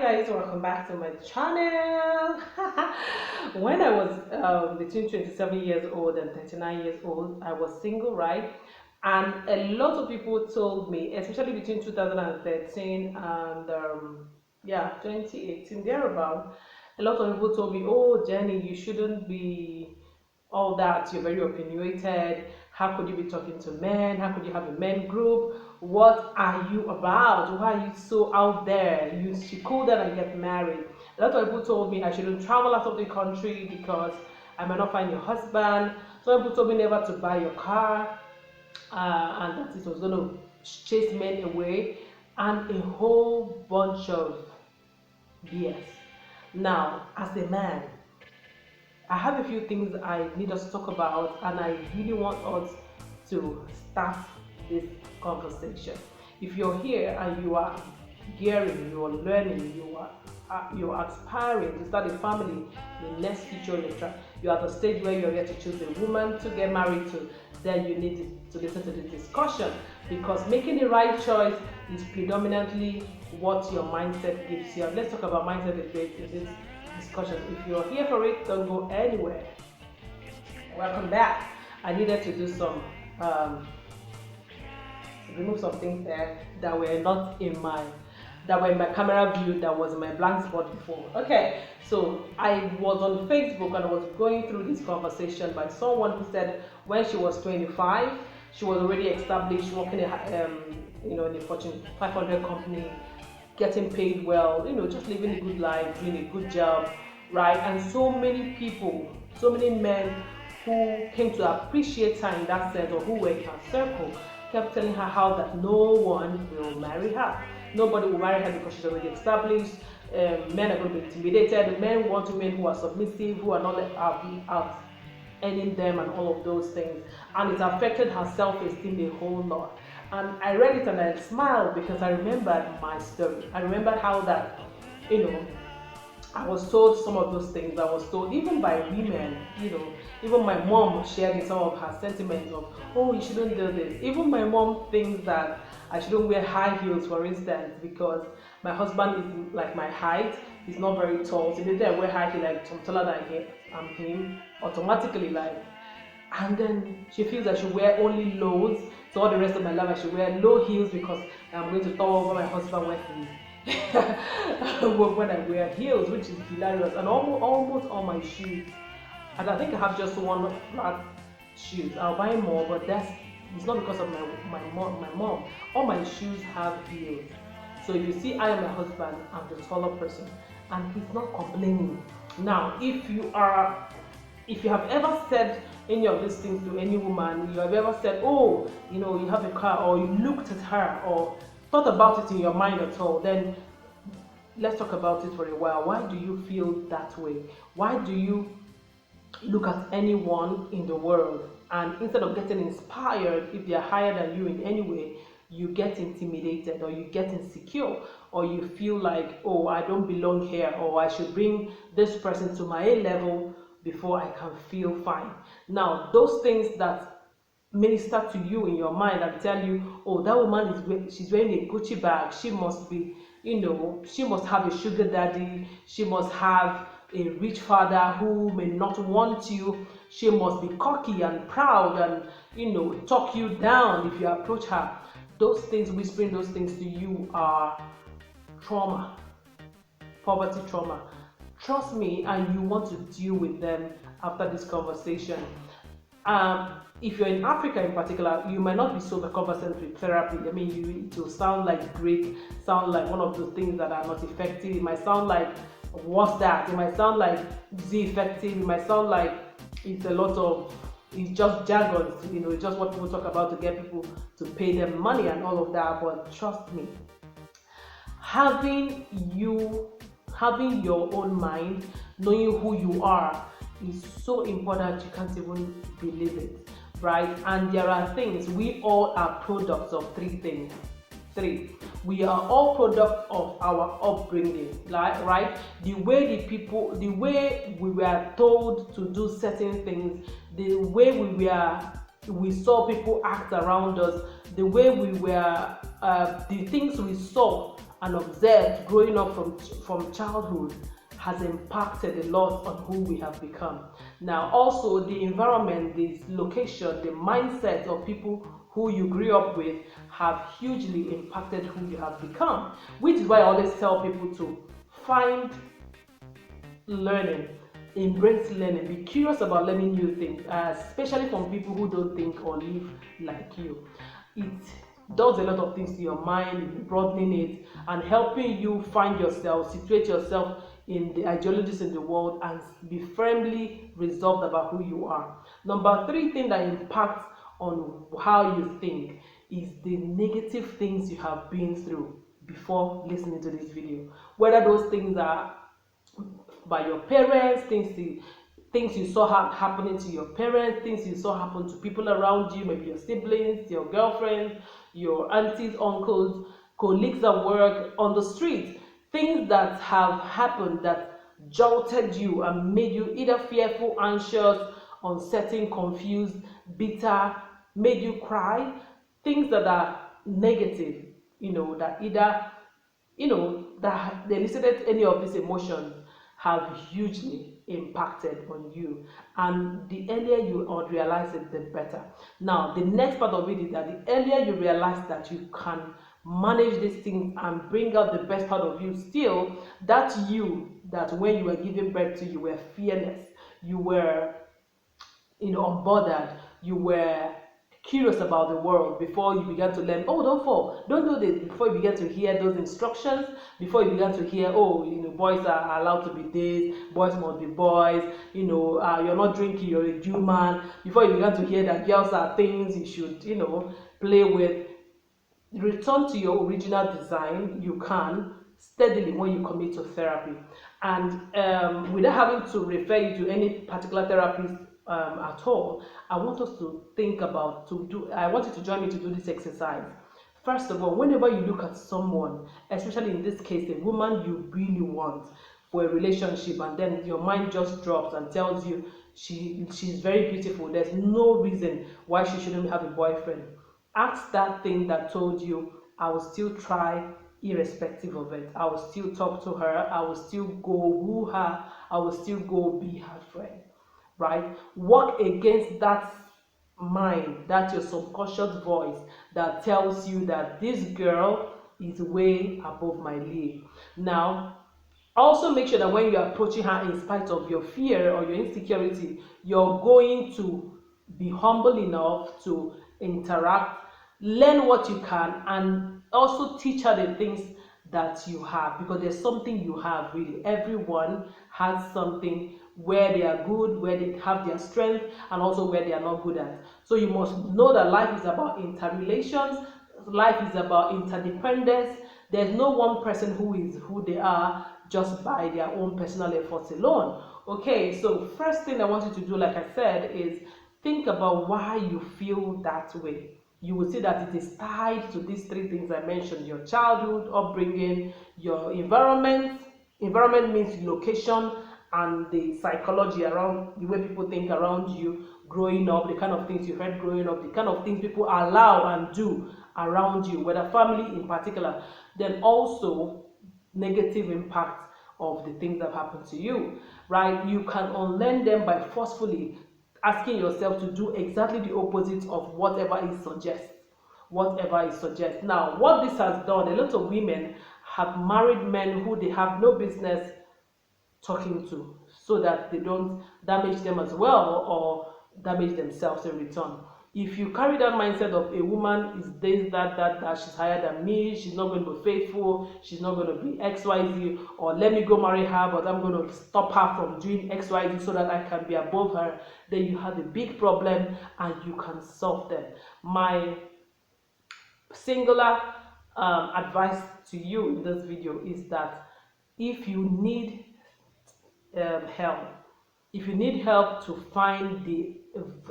guys, welcome back to my channel. When I was between 27 years old and 39 years old, I was single, right? And a lot of people told me, especially between 2013 and yeah, 2018 thereabout, a lot of people told me, oh Jenny, you shouldn't be all that, you're very opinionated. How could you be talking to men? How could you have a men group? What are you about? Why are you so out there? You should cool down and get married. A lot of people told me I shouldn't travel out of the country because I might not find your husband. Some people told me never to buy your car, and that it was going to chase men away, and a whole bunch of BS. Now, as a man, I have a few things I need us to talk about, and I really want us to start this conversation. If you're here and you are gearing, you are learning, you are aspiring to start a family, the next future you're at the stage where you're ready to choose a woman to get married to, then you need to listen to this discussion, because making the right choice is predominantly what your mindset gives you. Let's talk about mindset in this discussion. If you're here for it, don't go anywhere. Welcome back. I needed to do some remove some things there that were not in my camera view, that was in my blank spot before. Okay, so I was on Facebook and I was going through this conversation by someone who said when she was 25, she was already established, working in a Fortune 500 company, getting paid well, just living a good life, doing a good job, right? And so many people, so many men who came to appreciate her in that sense, or who were in her circle, kept telling her how that no one will marry her. Nobody will marry her because she's already established. Men are going to be intimidated. Men want women who are submissive, who are not out earning them, and all of those things. And it affected her self-esteem a whole lot. And I read it and I smiled because I remembered my story. I remembered how that, I was told some of those things. I was told even by women, even my mom shared in some of her sentiments of, oh, you shouldn't do this. Even my mom thinks that I shouldn't wear high heels, for instance, because my husband is like my height. He's not very tall. So maybe I wear high heels, like I'm taller than him, automatically, like. And then she feels I should wear only lows. So all the rest of my life I should wear low heels because I'm going to tower over my husband when when I wear heels, which is hilarious. And almost all my shoes, and I think I have just one flat shoes. I'll buy more, but it's not because of my mom. All my shoes have heels. So if you see I am my husband, I'm the taller person, and he's not complaining. Now, if you have ever said any of these things to any woman, you have ever said, oh, you have a car, or you looked at her, or thought about it in your mind at all, then let's talk about it for a while. Why do you feel that way? Why do you look at anyone in the world, and instead of getting inspired, if they're higher than you in any way, you get intimidated, or you get insecure, or you feel like, oh, I don't belong here, or I should bring this person to my level before I can feel fine. Now, those things that minister to you in your mind and tell you, oh, that woman she's wearing a Gucci bag, she must be, she must have a sugar daddy, she must have a rich father who may not want you, she must be cocky and proud and talk you down if you approach her. Those things, whispering those things to you, are trauma, poverty trauma. Trust me, and you want to deal with them after this conversation. If you're in Africa in particular, you might not be so conversant with therapy. I mean, it will sound like Greek, sound like one of those things that are not effective. It might sound like, what's that? It might sound like, is it effective? It might sound like it's just jargon, it's just what people talk about to get people to pay them money and all of that. But trust me, having your own mind, knowing who you are, is so important you can't even believe it, right? And there are things, we all are products of three things. We are all products of our upbringing, right? The way we were told to do certain things, the way we saw people act around us, the way the things we saw and observed growing up from childhood has impacted a lot on who we have become. Now, also the environment, the location, the mindset of people who you grew up with have hugely impacted who you have become, which is why I always tell people to find learning, embrace learning, be curious about learning new things, especially from people who don't think or live like you. It does a lot of things to your mind, broadening it and helping you find yourself, situate yourself in the ideologies in the world, and be firmly resolved about who you are. Number three thing that impacts on how you think is the negative things you have been through before listening to this video. Whether those things are by your parents, things you saw happening to your parents, things you saw happen to people around you, maybe your siblings, your girlfriends, your aunties, uncles, colleagues at work, on the street, things that have happened that jolted you and made you either fearful, anxious, uncertain, confused, bitter, made you cry, things that are negative, that either, that they elicited any of these emotions have hugely impacted on you, and the earlier you realize it, the better. Now, the next part of it is that the earlier you realize that you can manage these things and bring out the best part of you, still that you that when you were giving birth to, you were fearless, you were unbothered, you were curious about the world before you began to learn, oh, don't fall, don't do this, before you began to hear those instructions, before you began to hear, oh, boys are allowed to be this, boys must be boys, you're not drinking, you're a Jew man, before you began to hear that girls are things you should, play with. Return to your original design. You can steadily when you commit to therapy, and without having to refer you to any particular therapist at all, I want us to think about I want you to join me to do this exercise. First of all, whenever you look at someone, especially in this case a woman you really want for a relationship, and then your mind just drops and tells you she's very beautiful, there's no reason why she shouldn't have a boyfriend, ask that thing that told you, I will still try irrespective of it. I will still talk to her. I will still go woo her. I will still go be her friend. Right? Work against that mind, that's your subconscious voice that tells you that this girl is way above my league. Now, also make sure that when you're approaching her, in spite of your fear or your insecurity, you're going to be humble enough to interact, learn what you can, and also teach her the things that you have, because there's something you have. Really, everyone has something where they are good, where they have their strength, and also where they are not good at. So you must know that life is about interrelations, life is about interdependence. There's no one person who is who they are just by their own personal efforts alone. Okay, so first thing I want you to do, like I said, is think about why you feel that way. You will see that it is tied to these three things I mentioned: your childhood, upbringing, your environment. Environment means location, and the psychology around the way people think around you growing up, the kind of things you heard growing up, the kind of things people allow and do around you, whether family in particular. Then also negative impact of the things that happen to you, right? You can unlearn them by forcefully asking yourself to do exactly the opposite of whatever it suggests. Now, what this has done, a lot of women have married men who they have no business talking to, so that they don't damage them as well or damage themselves in return. If you carry that mindset of a woman is this, that, she's higher than me, she's not going to be faithful, she's not going to be XYZ, or let me go marry her, but I'm going to stop her from doing XYZ so that I can be above her, then you have a big problem and you can solve them. My singular advice to you in this video is that if you need help, if you need help to find the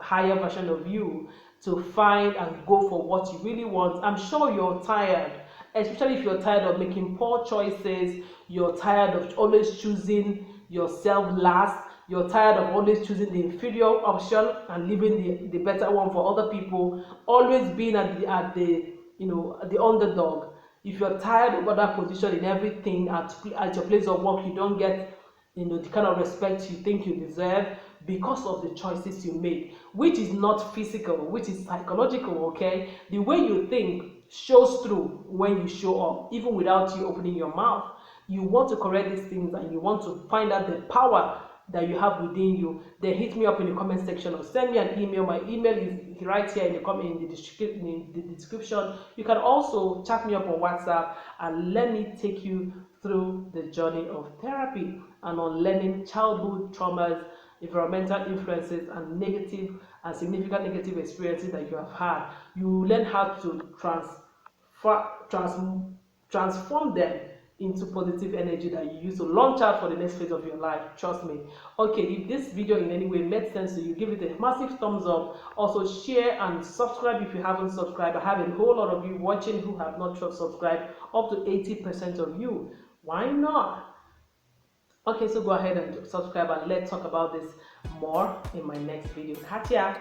higher version of you, to find and go for what you really want, I'm sure you're tired, especially if you're tired of making poor choices, you're tired of always choosing yourself last, you're tired of always choosing the inferior option and leaving the better one for other people, always being at the underdog. If you're tired of that position in everything at your place of work, you don't get the kind of respect you think you deserve because of the choices you make, which is not physical, which is psychological. Okay, the way you think shows through when you show up, even without you opening your mouth. You want to correct these things and you want to find out the power that you have within you, then hit me up in the comment section or send me an email. My email is right here in the comment in the description. You can also chat me up on WhatsApp and let me take you through the journey of therapy and on learning childhood traumas, environmental influences, and negative and significant negative experiences that you have had. You learn how to transform them into positive energy that you use to launch out for the next phase of your life. Trust me. Okay, if this video in any way made sense to you, give it a massive thumbs up. Also share and subscribe if you haven't subscribed. I have a whole lot of you watching who have not subscribed, up to 80% of you. Why not? Okay, so go ahead and subscribe and let's talk about this more in my next video. Katia.